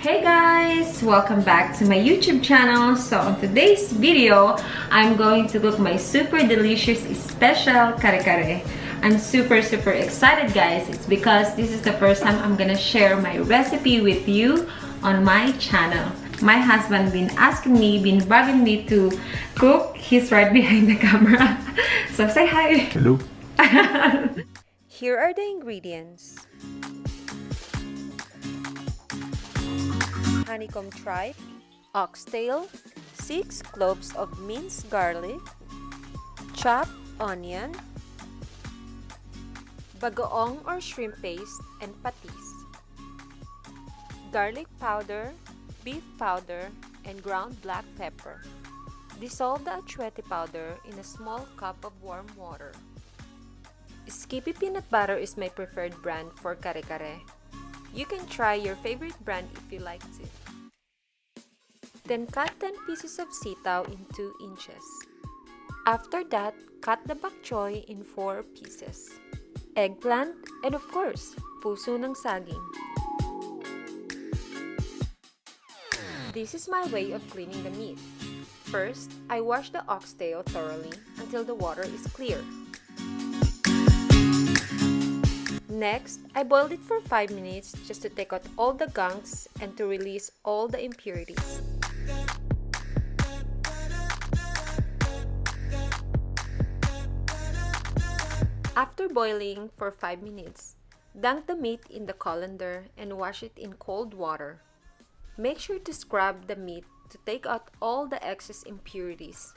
Hey guys! Welcome back to my YouTube channel. So on today's video, I'm going to cook my super delicious special kare-kare. I'm super excited guys. It's because this is the first time I'm gonna share my recipe with you on my channel. My husband been asking me, been bugging me to cook. He's right behind the camera. So say hi! Hello! Here are the ingredients. Honeycomb tripe, oxtail, 6 cloves of minced garlic, chopped onion, bagoong or shrimp paste and patis, garlic powder, beef powder, and ground black pepper. Dissolve the achuete powder in a small cup of warm water. Skippy peanut butter is my preferred brand for kare-kare. You can try your favorite brand if you like to. Then cut 10 pieces of sitaw in 2 inches. After that, cut the bok choy in 4 pieces. Eggplant, and of course, puso ng saging. This is my way of cleaning the meat. First, I wash the oxtail thoroughly until the water is clear. Next, I boiled it for 5 minutes just to take out all the gunks and to release all the impurities. After boiling for 5 minutes, dunk the meat in the colander and wash it in cold water. Make sure to scrub the meat to take out all the excess impurities.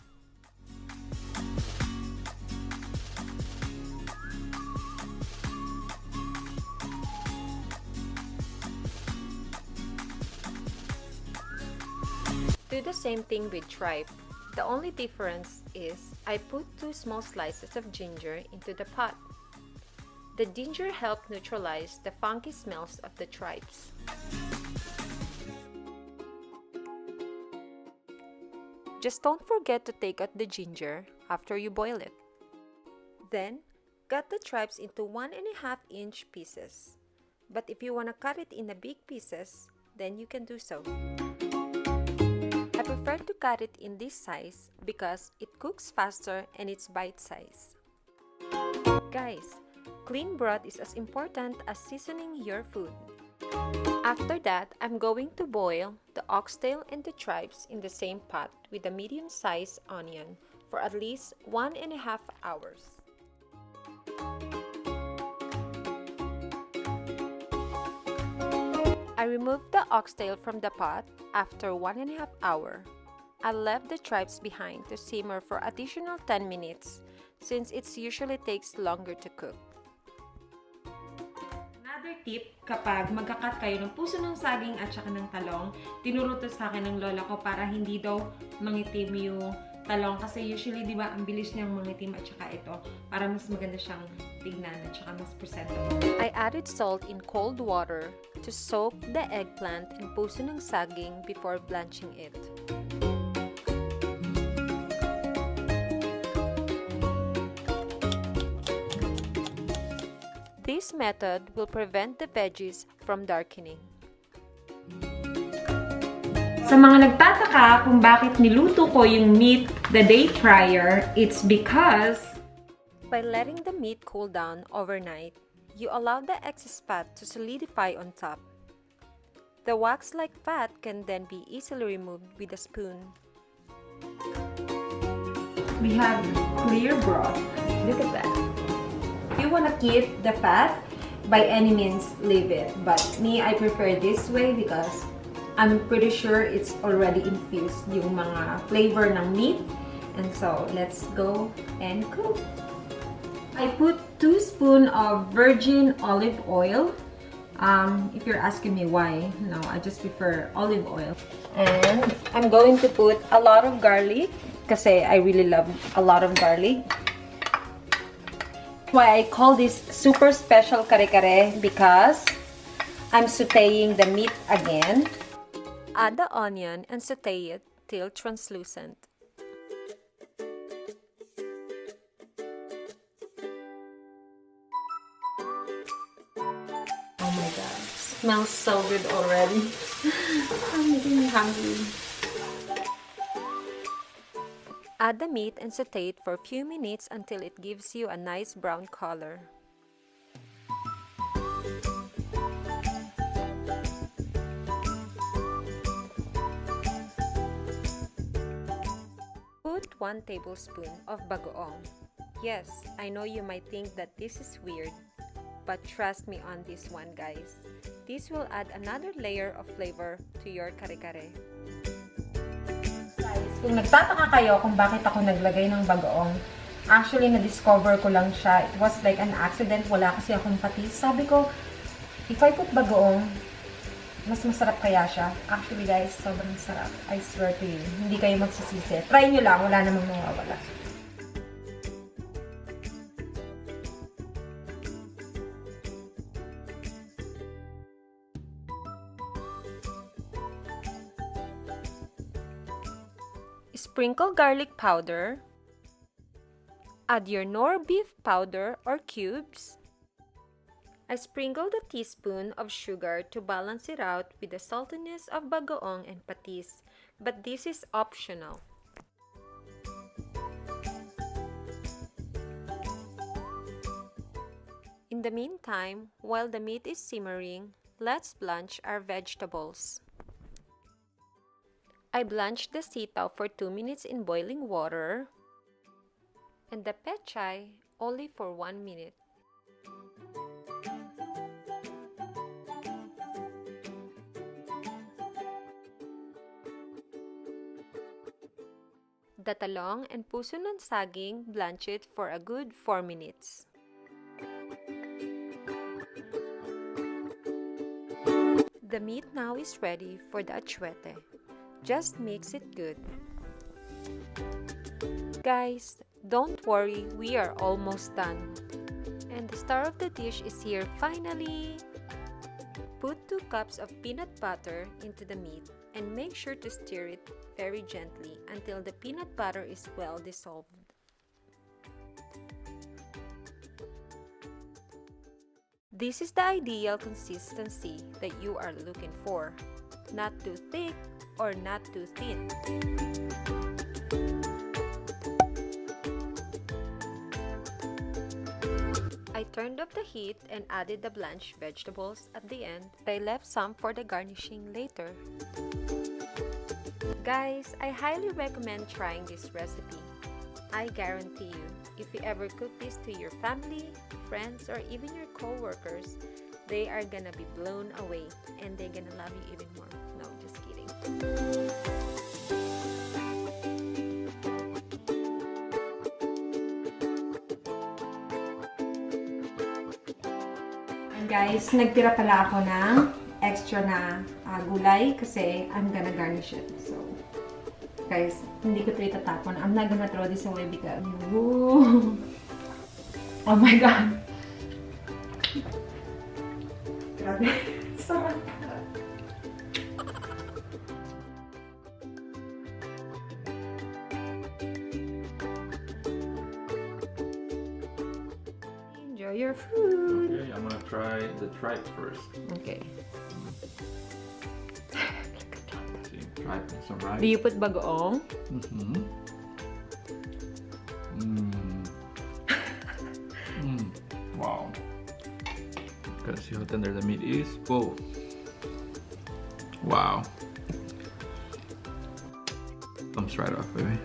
Do the same thing with tripe. The only difference is I put 2 small slices of ginger into the pot. The ginger helps neutralize the funky smells of the tripes. Just don't forget to take out the ginger after you boil it. Then, cut the tripes into 1.5-inch pieces. But if you want to cut it in the big pieces, then you can do so. I prefer to cut it in this size because it cooks faster and it's bite size. Guys, clean broth is as important as seasoning your food. After that, I'm going to boil the oxtail and the tripes in the same pot with a medium-sized onion for at least 1.5 hours. I removed the oxtail from the pot after 1.5 hours. I left the tripes behind to simmer for additional 10 minutes since it usually takes longer to cook. Another tip, kapag magkakat kayo ng puso ng saging at saka ng talong, tinuro to sa akin ng lola ko para hindi daw mangitim yung talong. Kasi usually, di ba, ang bilis niyang mangitim at saka ito, para mas maganda siyang tignan at saka mas presentable. I added salt in cold water to soak the eggplant and puso ng saging before blanching it. This method will prevent the veggies from darkening. Sa mga nagtataka kung bakit niluto ko yung meat the day prior, it's because by letting the meat cool down overnight, you allow the excess fat to solidify on top. The wax-like fat can then be easily removed with a spoon. we have clear broth. Look at that. If you want to keep the fat, by any means, leave it. But me, I prefer this way because I'm pretty sure it's already infused yung mga flavor ng meat. And so, let's go and cook. I put 2 spoons of virgin olive oil. If you're asking me why, no, I just prefer olive oil. And I'm going to put a lot of garlic kasi I really love a lot of garlic. Why I call this super special kare-kare because I'm sauteing the meat again. Add the onion and saute it till translucent. Oh my god. smells so good already. I'm getting hungry. Add the meat and saute it for a few minutes until it gives you a nice brown color. Put 1 tablespoon of bagoong. Yes, I know you might think that this is weird, but trust me on this one, guys. This will add another layer of flavor to your kare-kare. Guys, kung nagtataka kayo kung bakit ako naglagay ng bagoong, actually, na-discover ko lang siya. It was like an accident. Wala kasi akong patis. Sabi ko, if I put bagoong, mas masarap kaya siya. Actually, guys, sobrang sarap. I swear to you. Hindi kayo magsisisi. Try nyo lang. Wala namang mawawala. Sprinkle garlic powder. Add your nor beef powder or cubes. I sprinkled a teaspoon of sugar to balance it out with the saltiness of bagoong and patis, but this is optional. In the meantime, while the meat is simmering, let's blanch our vegetables. I blanched the sitaw for 2 minutes in boiling water and the pechay only for 1 minute. The talong and puso ng saging, blanch it for a good 4 minutes. The meat now is ready for the achuete. Just mix it good. Guys, don't worry, we are almost done. And the star of the dish is here finally. Put 2 cups of peanut butter into the meat and make sure to stir it very gently until the peanut butter is well dissolved. This is the ideal consistency that you are looking for. Not too thick or not too thin. I turned off the heat and added the blanched vegetables at the end, but I left some for the garnishing later. Guys, I highly recommend trying this recipe. I guarantee you, if you ever cook this to your family, friends, or even your co-workers, they are gonna be blown away and they're gonna love you even more. No, just kidding. And guys, nagtira pala ako ng extra na gulay kasi I'm gonna garnish it. So, guys, hindi ko ito itatapon. I'm not gonna throw this away because, ooh, oh my god. Grabe. Sarap. Enjoy your food. Okay, I'm gonna try the tripe first. Okay. See, tripe and some rice. Do you put bagoong? Mm-hmm. Wow. Gotta see how tender the meat is. Whoa. Wow. Comes right off, baby.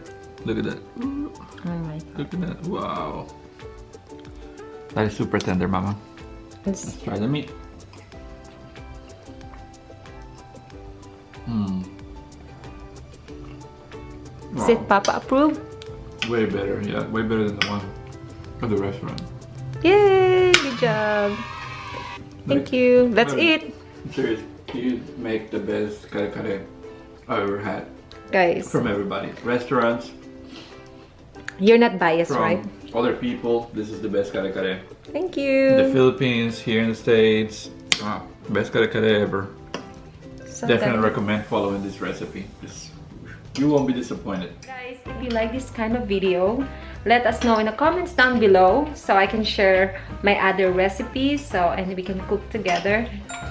Look at that. Ooh. Oh my god. Look at that. Wow. That is super tender, Mama. Let's try the meat. Is it Papa approved? Way better, yeah. Way better than the one at the restaurant. Yay! Good job. Thank you. Let's eat. I'm serious. You make the best kare-kare I've ever had. Guys, From everybody. Restaurants, you're not biased, from right? other people, this is the best kare-kare. Thank The you. Philippines, here in the States, best kare-kare ever. So Definitely guys- recommend following this recipe. You won't be disappointed. Guys, if you like this kind of video, let us know in the comments down below so I can share my other recipes and we can cook together.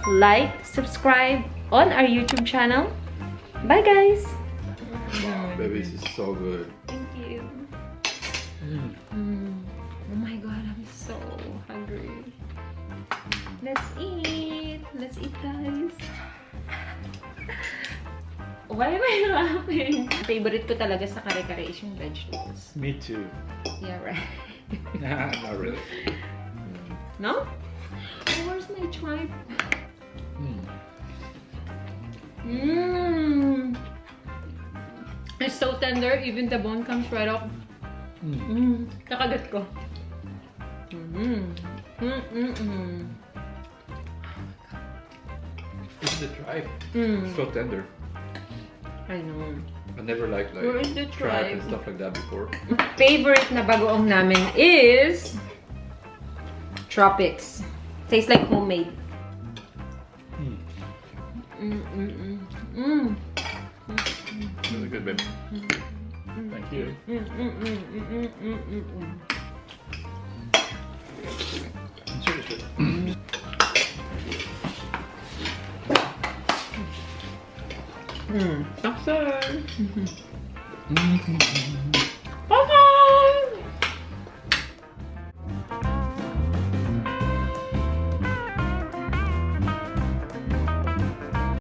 Like, subscribe on our YouTube channel. Bye guys! Baby, this is so good. Thank you. Oh my god, I'm so hungry. Let's eat! Let's eat, guys! Why am I laughing? Favorite ko talaga sa kare-kare is yung vegetables. Me too. Yeah, right. Nah, not really. No? Oh, where's my tripe? It's so tender, even the bone comes right up. Kakagat ko. This is the tripe. So tender. I know. I never liked like Where is the tripe tripe? and stuff like that before. Favorite na bagoong namin is Tropics. Tastes like homemade. Really good, babe. Thank you. Seriously. Taksan!